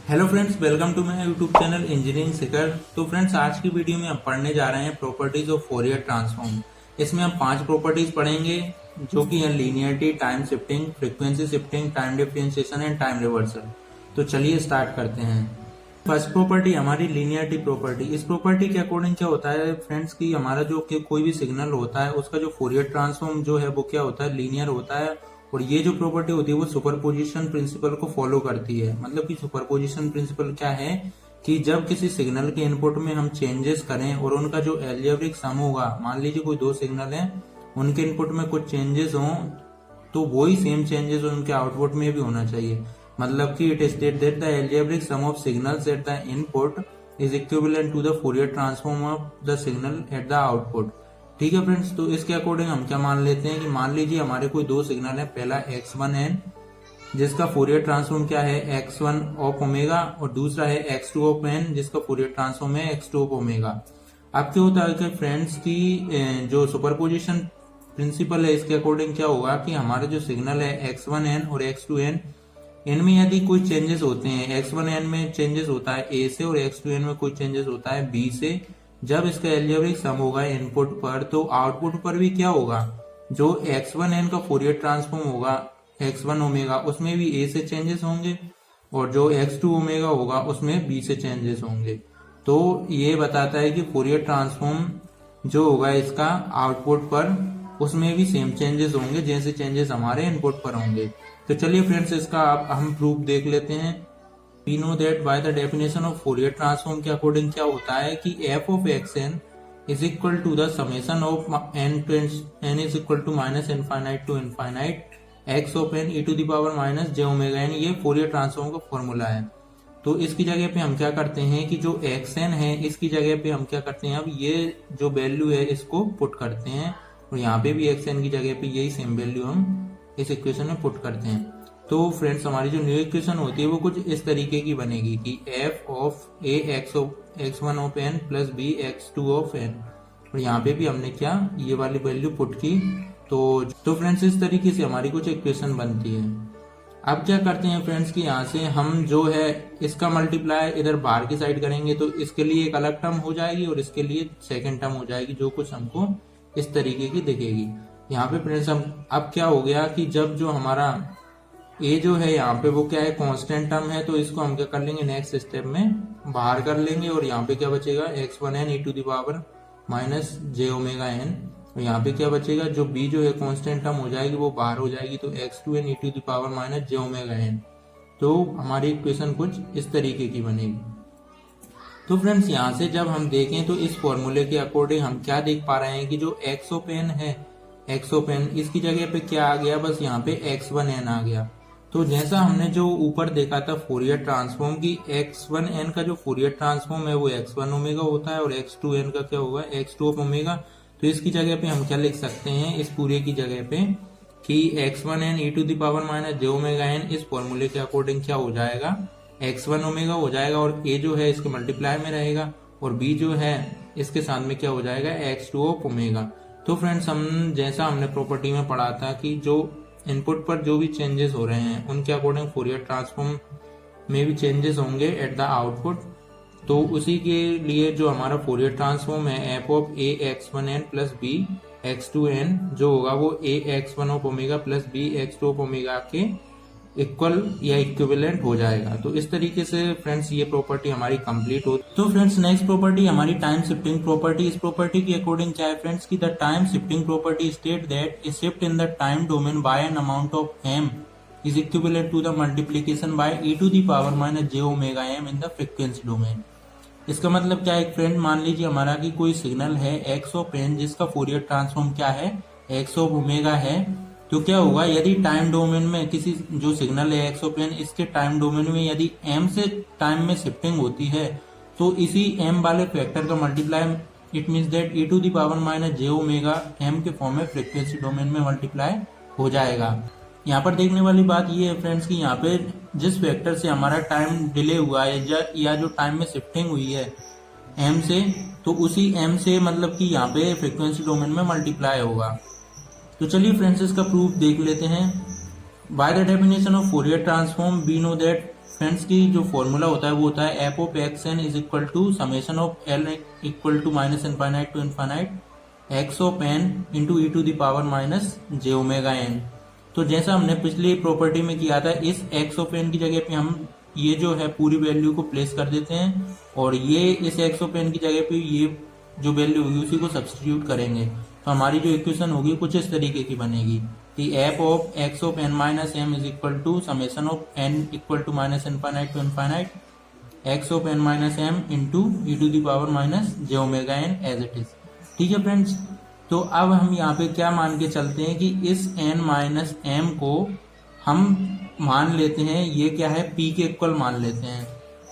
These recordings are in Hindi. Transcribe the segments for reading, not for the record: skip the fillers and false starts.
Hello friends, welcome to my YouTube channel Engineering Seeker. तो फ्रेंड्स, आज की वीडियो में हम पढ़ने जा रहे हैं प्रॉपर्टीज ऑफ फोरियर ट्रांसफॉर्म। इसमें हम 5 प्रॉपर्टीज पढ़ेंगे जो कि है linearity, time shifting, frequency shifting, time differentiation and time reversal. तो चलिए स्टार्ट करते हैं। फर्स्ट प्रॉपर्टी हमारी लीनियरिटी प्रॉपर्टी। इस प्रॉपर्टी के अकॉर्डिंग क्या होता है फ्रेंड्स कि हमारा जो कि कोई भी सिग्नल होता है उसका जो फोरियर ट्रांसफॉर्म जो है वो क्या होता है, लीनियर होता है। और ये जो प्रॉपर्टी होती है वो सुपरपोजिशन प्रिंसिपल को फॉलो करती है। मतलब कि सुपरपोजिशन प्रिंसिपल क्या है कि जब किसी सिग्नल के इनपुट में हम चेंजेस करें और उनका जो एल्जेब्रिक सम होगा, मान लीजिए कोई 2 सिग्नल हैं, उनके इनपुट में कुछ चेंजेस हों तो वही सेम चेंजेस उनके आउटपुट में भी होना चाहिए। मतलब कि it state that the algebraic sum of signals at the input is equivalent to the Fourier transform of the signal at the output. ठीक है फ्रेंड्स, तो इसके अकॉर्डिंग हम क्या मान लेते हैं कि मान लीजिए हमारे कोई 2 सिग्नल है, पहला x1n जिसका फोरियर ट्रांसफॉर्म क्या है x1 ऑफ ओमेगा, और दूसरा है x2 ऑफ n जिसका फोरियर ट्रांसफॉर्म है x2 ऑफ ओमेगा। अब क्या होता है कि फ्रेंड्स की जो सुपरपोजिशन प्रिंसिपल है इसके अकॉर्डिंग क्या होगा कि हमारा जो सिग्नल है x1n और x2n, इनमें यदि कोई चेंजेस होते हैं, x1n में चेंजेस होता है a से और x2n में कोई चेंजेस होता है b से, जब इसका एल्जेब्रिक सम होगा इनपुट पर तो आउटपुट पर भी क्या होगा, जो x1n का फोरियर ट्रांसफॉर्म होगा x1 ओमेगा उसमें भी a से चेंजेस होंगे, और जो x2 ओमेगा होगा उसमें b से चेंजेस होंगे। तो ये बताता है कि फोरियर ट्रांसफॉर्म जो होगा इसका आउटपुट पर उसमें भी सेम चेंजेस होंगे जैसे चेंजेस हमारे इनपुट पर होंगे। तो चलिए फ्रेंड्स, इसका आप हम प्रूफ देख लेते हैं। We know that by the definition of Fourier transform के अकॉर्डिंग क्या होता है कि f of xn is equal to the summation of n to n is equal to minus infinite to infinite x of n e to the power minus j omega n। ये फोरियर ट्रांसफॉर्म का फॉर्मूला है। तो इसकी जगह पे हम क्या करते हैं कि जो xn है इसकी जगह पे हम क्या करते हैं, अब ये जो वैल्यू है इसको पुट करते हैं, और यहाँ पे भी xn की जगह पे यही सेम वैल्यू हम इस इक्वेशन में पुट करते हैं। तो फ्रेंड्स, हमारी जो न्यू इक्वेशन होती है वो कुछ इस तरीके की बनेगी कि f of a x1 of n plus b x2 of n, और यहाँ पे भी हमने क्या ये वाली वैल्यू पुट की। तो फ्रेंड्स, इस तरीके से हमारी कुछ इक्वेशन बनती है। अब क्या करते हैं फ्रेंड्स कि यहाँ से हम जो है इसका मल्टीप्लाई इधर बाहर की साइड करेंगे तो इसके लिए एक अलग टर्म हो जाएगी और इसके लिए सेकेंड टर्म हो जाएगी, जो कुछ हमको इस तरीके की दिखेगी। यहाँ पे फ्रेंड्स हम अब क्या हो गया कि जब जो हमारा ए जो है यहाँ पे वो क्या है कांस्टेंट टर्म है, तो इसको हम क्या कर लेंगे नेक्स्ट स्टेप में बाहर कर लेंगे, और यहाँ पे क्या बचेगा x1n e to the power minus j omega n, और यहाँ पे क्या बचेगा जो b जो है कांस्टेंट टर्म हो जाएगी वो बाहर हो जाएगी, तो x2n e to the power minus j omega n। तो हमारी इक्वेशन कुछ इस तरीके की बनेगी। तो फ्रेंड्स, यहाँ से जब हम देखें तो इस फॉर्मूले के अकॉर्डिंग हम क्या देख पा रहे हैं कि जो x ऑफ n है, x ऑफ n इसकी जगह पे क्या आ गया, बस यहाँ पे x1n आ गया। तो जैसा हमने जो ऊपर देखा था फोरियर ट्रांसफॉर्म की x1n का जो फोरियर ट्रांसफॉर्म है वो x1 ओमेगा होता है, और x2n का क्या होगा x2 ऑफ ओमेगा। तो इसकी जगह पे हम क्या लिख सकते हैं इस पूरे की जगह पे कि x1n e to the power minus j omega n इस फॉर्मूले के अकॉर्डिंग क्या हो जाएगा x1 ओमेगा हो जाएगा, और a जो है इसके मल्टीप्लाई में रहेगा, और b जो है इसके साथ में क्या हो जाएगा x2 ऑफ ओमेगा। तो फ्रेंड्स, हम जैसा हमने प्रॉपर्टी में पढ़ा था कि जो इनपुट पर जो भी चेंजेस हो रहे हैं उनके अकॉर्डिंग फोरियर ट्रांसफॉर्म में भी चेंजेस होंगे एट द आउटपुट। तो उसी के लिए जो हमारा फोरियर ट्रांसफॉर्म है f of a x1n plus b x2n जो होगा वो a x1 of omega plus b x2 of omega के इक्वल या इक्विवेलेंट हो जाएगा। तो इस तरीके से फ्रेंड्स ये प्रॉपर्टी हमारी कंप्लीट हो। तो फ्रेंड्स, नेक्स्ट प्रॉपर्टी हमारी टाइम शिफ्टिंग प्रॉपर्टी। इस प्रॉपर्टी के अकॉर्डिंग क्या है फ्रेंड्स की the time shifting property state that a shift in the time domain by an amount of m is equivalent to the multiplication by e to the power minus j omega m in the frequency domain. इसका मतलब क्या है फ्रेंड, मान लीजिए हमारा की कोई सिग्नल है x ऑफ n जिसका फोरियर ट्रांसफॉर्म क्या है x ऑफ ओमेगा है। तो क्या होगा यदि टाइम डोमेन में किसी जो सिग्नल है x ऑफ n इसके टाइम डोमेन में यदि m से टाइम में शिफ्टिंग होती है तो इसी m वाले फैक्टर का multiply, it means that e to the power minus j omega m के फॉर्म में फ्रीक्वेंसी डोमेन में मल्टीप्लाई हो जाएगा। यहाँ पर देखने वाली बात ये है फ्रेंड्स कि यहाँ पे जिस फैक्टर से हमारा टाइम डिले हुआ है या जो टाइम में शिफ्टिंग हुई है m से, तो उसी m से मतलब कि यहाँ पे फ्रीक्वेंसी डोमेन में मल्टीप्लाई होगा। तो चलिए फ्रेंड्स, इसका प्रूफ देख लेते हैं। By the definition of Fourier transform we know that friends की जो फॉर्मूला होता है वो होता है F of x n is equal to summation of l equal to minus infinite to infinite x of n into e to the power minus J omega n. तो जैसा हमने पिछली प्रॉपर्टी में किया था, इस एक्स ऑफ एन की जगह पे हम ये जो है पूरी वैल्यू को प्लेस कर देते हैं और ये इस एक्स ऑफ एन की जगह पे ये जो वैल्यू होगी उसी को सब्स्टिट्यूट करेंगे। तो हमारी जो इक्वेशन होगी कुछ इस तरीके की बनेगी कि f of x of N minus m is equal to summation of n equal to minus infinite to infinite x of N minus m into e to the power minus J omega n as it is. ठीक है फ्रेंड्स, तो अब हम यहाँ पे क्या मान के चलते हैं कि इस n माइनस एम को हम मान लेते हैं, ये क्या है p के इक्वल मान लेते हैं।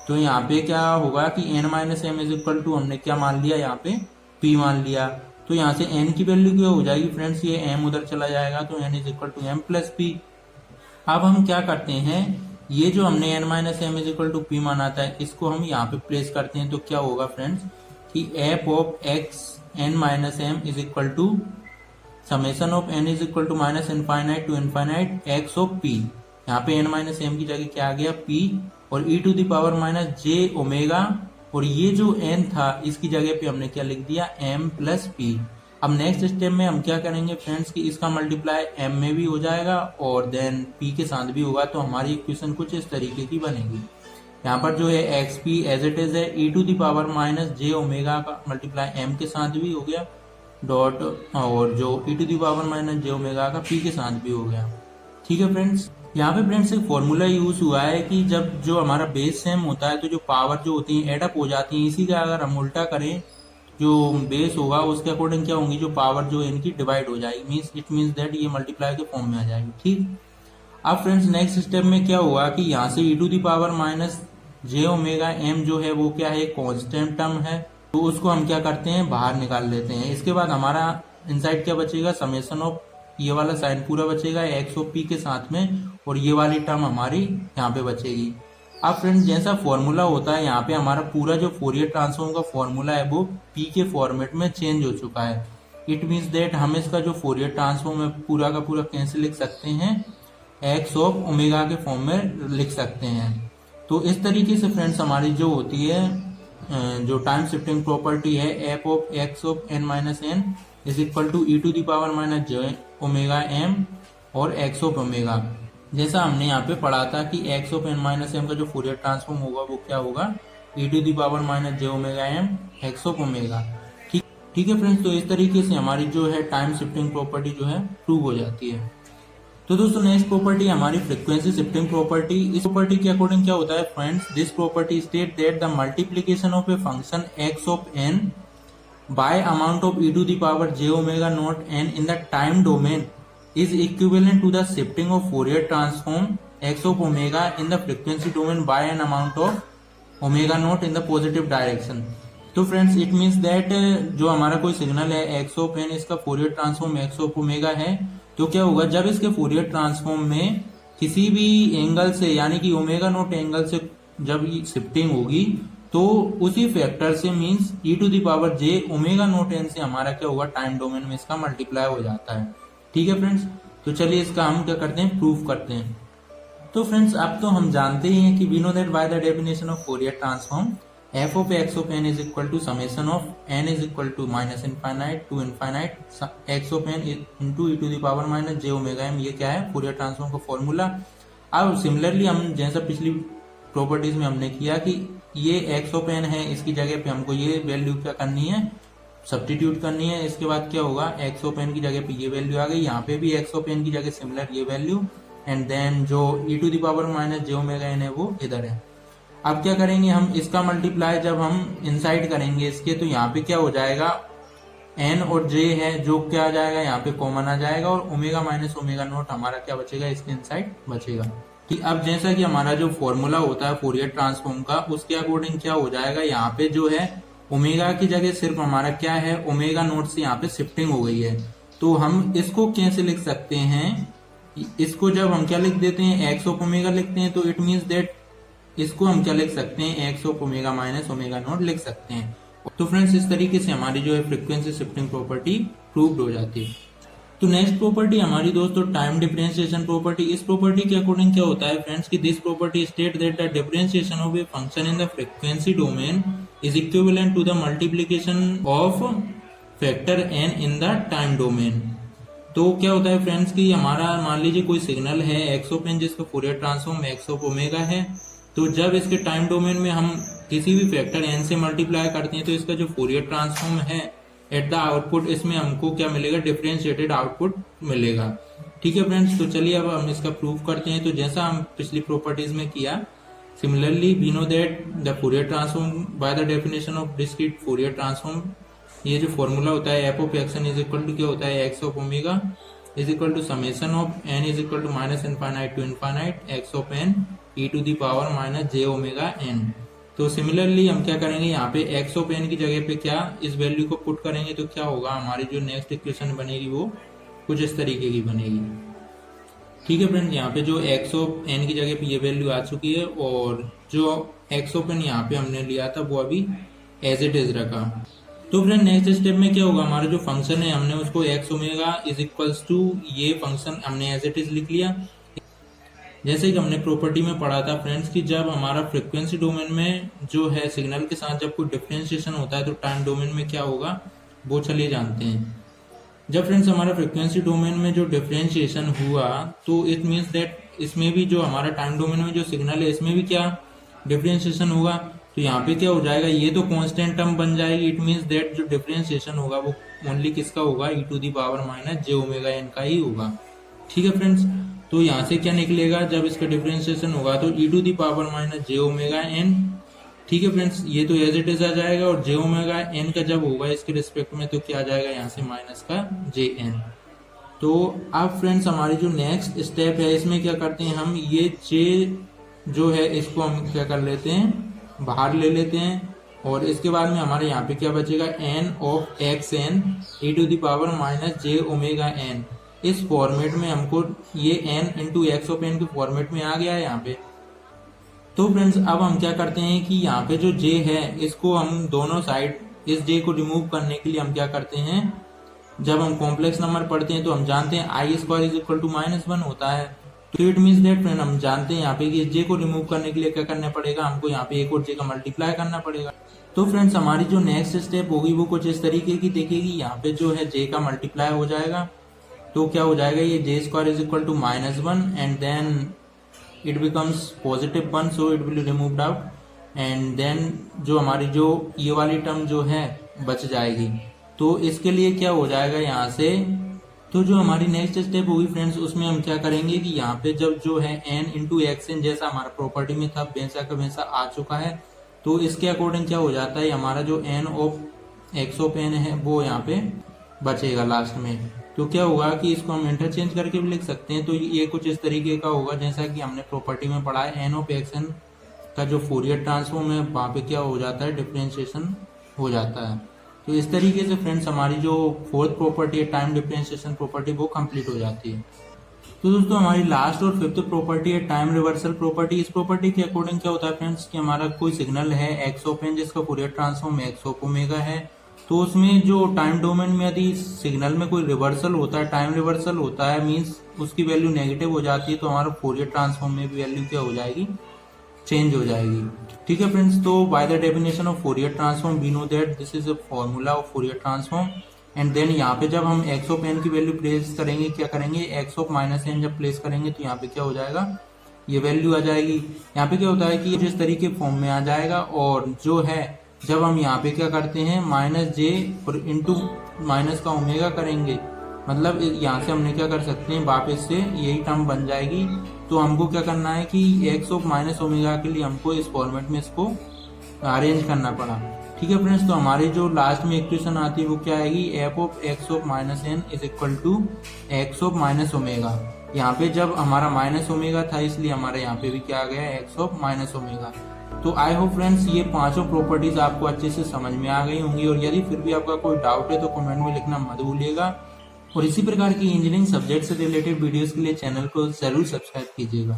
तो यहाँ पे क्या होगा कि n minus m is equal to हमने क्या मान लिया, यहाँ पे p मान लिया। तो यहाँ से n की वैल्यू क्या हो जाएगी फ्रेंड्स, ये m उधर चला जाएगा तो n is equal to m plus p. अब हम क्या करते हैं, ये जो हमने n minus m is equal to p माना था इसको हम यहाँ पे प्लेस करते हैं। तो क्या होगा फ्रेंड्स कि f of x n minus m is equal to summation of n is equal to minus infinite to infinite x of p. यहाँ पे एन माइनस एम की जगह क्या आ गया पी और E to the power minus J omega, और ये जो एन था इसकी जगह पे हमने क्या लिख दिया एम प्लस पी। अब नेक्स्ट स्टेप में हम क्या करेंगे फ्रेंड्स कि इसका मल्टीप्लाई एम में भी हो जाएगा और देन पी के साथ भी होगा। तो हमारी इक्वेशन कुछ इस तरीके की बनेगी। यहाँ पर जो है X P as it is है, E to the power minus J omega का मल्टीप्लाई एम के साथ भी हो गया डॉट, और जो E to the power minus J omega का पी के साथ भी हो गया। ठीक है फ्रेंड्स, यहाँ पे फ्रेंड्स एक फॉर्मूला यूज हुआ है कि जब जो हमारा बेस सेम होता है तो जो पावर जो होती है एडअप हो जाती है। इसी का अगर हम उल्टा करें, जो बेस होगा उसके अकॉर्डिंग क्या होंगी, जो पावर जो इनकी डिवाइड हो जाएगी, इट मीन्स दैट ये मल्टीप्लाई के फॉर्म में आ जाएगी। ठीक, अब फ्रेंड्स नेक्स्ट स्टेप में क्या हुआ कि यहाँ से E to the power minus J omega M जो है वो क्या है, कांस्टेंट टर्म है, तो उसको हम क्या करते हैं बाहर निकाल लेते हैं। इसके बाद हमारा इनसाइड क्या बचेगा, समेशन ऑफ ये वाला साइन पूरा बचेगा एक्स ऑफ पी के साथ में, और ये वाली टर्म हमारी यहाँ पे बचेगी। अब फ्रेंड्स जैसा फॉर्मूला होता है यहाँ पे हमारा पूरा जो फोरियर ट्रांसफॉर्म का फॉर्मूला है वो पी के फॉर्मेट में चेंज हो चुका है। इट मीन्स दैट हम इसका जो फोरियर ट्रांसफॉर्म है पूरा का पूरा कैसे लिख सकते हैं, एक्स ऑफ ओमेगा के फॉर्म में लिख सकते हैं। तो इस तरीके से फ्रेंड्स हमारी जो होती है जो टाइम शिफ्टिंग प्रॉपर्टी है F of x of N minus N is equal to E to the power minus J omega M और एक्स ऑफ ओमेगा, जैसा हमने यहाँ पे पढ़ा था कि X of N minus M का जो फोरियर ट्रांसफॉर्म होगा वो क्या होगा, ई to the power minus J omega M X of omega. ठीक है फ्रेंड्स, तो इस तरीके से हमारी जो है टाइम शिफ्टिंग प्रॉपर्टी जो है प्रूव हो जाती है। तो दोस्तों नेक्स्ट प्रॉपर्टी हमारी फ्रीक्वेंसी शिफ्टिंग प्रॉपर्टी। इस प्रॉपर्टी के अकॉर्डिंग क्या होता है friends, this property state that the multiplication of a function x of n by amount of e to the power j omega naught n in the time domain is equivalent to the shifting of Fourier transform x of omega in the frequency domain by an amount of omega naught in the positive direction। तो फ्रेंड्स इट मीन्स दैट जो हमारा कोई सिग्नल है x ऑफ n, इसका Fourier transform x of omega है, तो क्या होगा जब इसके फोरियर ट्रांसफॉर्म में किसी भी एंगल से यानी कि ओमेगा नोट एंगल से जब शिफ्टिंग होगी तो उसी फैक्टर से means e to the power j omega naught n से हमारा क्या होगा टाइम डोमेन में इसका मल्टीप्लाई हो जाता है। ठीक है फ्रेंड्स, तो चलिए इसका हम क्या करते हैं प्रूफ करते हैं। तो फ्रेंड्स अब तो हम जानते ही हैं कि we know that by the definition of Fourier transform f of x of n is equal to summation of n is equal to minus infinite to infinite x of n into e to the power minus J omega m, ये क्या है फोरियर ट्रांसफॉर्म का फॉर्मूला। अब सिमिलरली हम जैसा पिछली प्रॉपर्टीज में हमने किया कि ये एक्स ऑफ एन है, इसकी जगह पे हमको ये वैल्यू क्या करनी है, सब्स्टिट्यूट करनी है। इसके बाद क्या होगा, एक्स ऑफ एन की जगह पे ये वैल्यू आ गई, यहाँ पे भी एक्स ऑफ एन की जगह सिमिलर ये वैल्यू, एंड देन जो E to the power minus J omega N है वो इधर है। अब क्या करेंगे हम, इसका मल्टीप्लाई जब हम इनसाइड करेंगे इसके, तो यहाँ पे क्या हो जाएगा, एन और जे है जो क्या आ जाएगा, यहाँ पे कॉमन आ जाएगा, और ओमेगा माइनस ओमेगा नोट हमारा क्या बचेगा, इसके इनसाइड बचेगा। ठीक, अब जैसा कि हमारा जो फॉर्मूला होता है फोरियर ट्रांसफॉर्म का, उसके अकॉर्डिंग क्या हो जाएगा, यहाँ पे जो है ओमेगा की जगह सिर्फ हमारा क्या है, ओमेगा नोट से यहाँ पे शिफ्टिंग हो गई है। तो हम इसको कैसे लिख सकते हैं, इसको जब हम क्या लिख देते हैं, एक्स ऑफ ओमेगा लिखते हैं, तो इट मीन्स दैट इसको हम क्या लिख सकते हैं, x of omega minus omega naught लिख सकते हैं। तो फ्रेंड्स इस तरीके से हमारी जो है फ्रीक्वेंसी शिफ्टिंग प्रॉपर्टी प्रूव्ड हो जाती है। तो नेक्स्ट प्रॉपर्टी हमारी दोस्तों टाइम डिफरेंशिएशन प्रॉपर्टी। इस प्रॉपर्टी के अकॉर्डिंग क्या होता है फ्रेंड्स कि this property state that the differentiation of a function in the frequency domain is equivalent to the multiplication of factor n in the time domain. तो क्या होता है फ्रेंड्स कि हमारा मान लीजिए कोई सिग्नल है एक्स ऑफ एन जिसका Fourier transform x of omega है, तो जब इसके टाइम डोमेन में हम किसी भी फैक्टर n से मल्टीप्लाई करते हैं तो इसका जो फूरियर ट्रांसफॉर्म है एट द आउटपुट, इसमें हमको क्या मिलेगा, डिफरेंशिएटेड आउटपुट मिलेगा। ठीक है फ्रेंड्स, तो चलिए अब हम इसका प्रूफ करते हैं। तो जैसा हम पिछली प्रॉपर्टीज में किया, similarly we know that the Fourier transform by the definition of discrete Fourier transform, ये जो फॉर्मूला होता है F of x n is equal to क्या होता है, x of omega is equal to summation of n is equal to minus infinite to infinite x of n e to the power minus J omega n. तो सिमिलरली हम क्या करेंगे, यहाँ पे एक्स ऑफ एन की जगह पे क्या इस वैल्यू को पुट करेंगे तो क्या होगा, हमारी जो नेक्स्ट इक्वेशन बनेगी वो कुछ इस तरीके की बनेगी। ठीक है फ्रेंड्स, यहाँ पे जो एक्स ऑफ एन की जगह पे ये वैल्यू आ चुकी है और जो एक्स ऑफ एन यहाँ पे हमने लिया था वो अभी एज इट इज रखा। तो फ्रेंड नेक्स्ट स्टेप में क्या होगा, हमारा जो फंक्शन है हमने उसको x omega is equals to ये फंक्शन हमने एज इट इज लिख लिया। जैसे कि हमने प्रॉपर्टी में पढ़ा था फ्रेंड्स कि जब हमारा फ्रीक्वेंसी डोमेन में जो है सिग्नल के साथ जब कोई डिफरेंशिएशन होता है तो टाइम डोमेन में क्या होगा वो चलिए जानते हैं। जब फ्रेंड्स हमारा फ्रीक्वेंसी डोमेन में जो डिफरेंशिएशन हुआ तो इट मीन्स दैट इसमें भी जो हमारा टाइम डोमेन में जो सिग्नल है इसमें भी क्या डिफरेंशिएशन होगा। तो यहाँ पे क्या हो जाएगा, ये तो कांस्टेंट टर्म बन जाएगी। इट मीन्स दैट जो डिफरेंशिएशन होगा वो ओनली किसका होगा, ई to the power minus J omega n का ही होगा। ठीक है फ्रेंड्स, तो यहाँ से क्या निकलेगा, जब इसका डिफरेंशिएशन होगा तो e to the power minus J omega n. ठीक है फ्रेंड्स, ये तो एज इट इज आ जाएगा और जे ओमेगा एन का जब होगा इसके रिस्पेक्ट में तो क्या आ जाएगा, यहाँ से माइनस का जे एन। तो अब फ्रेंड्स हमारी जो नेक्स्ट स्टेप है इसमें क्या करते हैं, हम ये जे जो है इसको हम क्या कर लेते हैं, बाहर ले लेते हैं और इसके बाद में हमारे यहाँ पे क्या बचेगा, n of x n e to the power minus J omega n. इस फॉर्मेट में हमको ये n into x of n के फॉर्मेट में आ गया है यहाँ पे। तो फ्रेंड्स अब हम क्या करते हैं कि यहाँ पे जो j है इसको हम दोनों साइड इस j को रिमूव करने के लिए हम क्या करते हैं, जब हम कॉम्प्लेक्स नंबर पढ़ते हैं तो हम जानते हैं आई स्क्वायर इज इक्वल टू -1 होता है। तो इट मीन्स दैट फ्रेंड हम जानते हैं यहाँ पे कि j को रिमूव करने के लिए क्या करना पड़ेगा, हमको यहाँ पे एक और j का मल्टीप्लाई करना पड़ेगा। तो फ्रेंड्स हमारी जो नेक्स्ट स्टेप होगी वो कुछ इस तरीके की दिखेगी। यहाँ पे जो है j का मल्टीप्लाई हो जाएगा तो क्या हो जाएगा, ये j square is equal to -1 and then it becomes positive 1 so it will removed out and then जो हमारी जो ये वाली टर्म जो है बच जाएगी। तो इसके लिए क्या हो जाएगा यहाँ से, तो जो हमारी नेक्स्ट स्टेप होगी फ्रेंड्स उसमें हम क्या करेंगे कि यहाँ पे जब जो है n इंटू एक्स एन जैसा हमारा प्रॉपर्टी में था वैसा का वैसा आ चुका है, तो इसके अकॉर्डिंग क्या हो जाता है, हमारा जो n of x of n है वो यहाँ पे बचेगा लास्ट में। तो क्या होगा कि इसको हम इंटरचेंज करके भी लिख सकते हैं। तो ये कुछ इस तरीके का होगा जैसा कि हमने प्रॉपर्टी में पढ़ा है, एन ऑफ एक्स एन का जो फूरियर ट्रांसफॉर्म है वहाँ पे क्या हो जाता है, डिफरेंशिएशन हो जाता है। तो इस तरीके से फ्रेंड्स हमारी जो फोर्थ प्रॉपर्टी है टाइम डिफरेंशिएशन प्रॉपर्टी वो कंप्लीट हो जाती है। तो दोस्तों हमारी लास्ट और फिफ्थ प्रॉपर्टी है टाइम रिवर्सल प्रॉपर्टी। इस प्रॉपर्टी के अकॉर्डिंग क्या होता है फ्रेंड्स कि हमारा कोई सिग्नल है एक्स ऑफ एन जिसका Fourier transform x of omega है, तो उसमें जो टाइम डोमेन में यदि सिग्नल में कोई रिवर्सल होता है, टाइम रिवर्सल होता है मींस उसकी वैल्यू नेगेटिव हो जाती है, तो हमारा फोरियर ट्रांसफॉर्म में भी वैल्यू क्या हो जाएगी, चेंज हो जाएगी। ठीक है फ्रेंड्स, तो by the definition of Fourier transform we know that this is a formula of Fourier transform and then यहाँ पे जब हम एक्स ऑफ एन की वैल्यू प्लेस करेंगे, क्या करेंगे, एक्स ऑफ माइनस एन जब प्लेस करेंगे तो यहाँ पे क्या हो जाएगा, ये वैल्यू आ जाएगी। यहाँ पे क्या होता है कि जिस तरीके फॉर्म में आ जाएगा और जो है जब हम यहाँ पे क्या करते हैं माइनस जे और इंटू माइनस का ओमेगा करेंगे, मतलब यहाँ से हमने क्या कर सकते हैं वापस से यही टर्म बन जाएगी। तो हमको क्या करना है कि एक्स ऑफ माइनस ओमेगा के लिए हमको इस फॉर्मेट में इसको अरेंज करना पड़ा। ठीक है फ्रेंड्स, तो हमारी जो लास्ट में इक्वेशन आती है वो क्या आएगी, f of x of minus N is equal to x of minus omega. यहाँ पे जब हमारा माइनस ओमेगा था इसलिए हमारे यहाँ पे भी क्या आ गया, एक्स ऑफ माइनस ओमेगा। तो आई होप फ्रेंड्स ये पांचों प्रॉपर्टीज आपको अच्छे से समझ में आ गई होंगी और यदि फिर भी आपका कोई डाउट है तो कमेंट में लिखना मत भूलिएगा और इसी प्रकार की इंजीनियरिंग सब्जेक्ट से रिलेटेड वीडियोस के लिए चैनल को जरूर सब्सक्राइब कीजिएगा।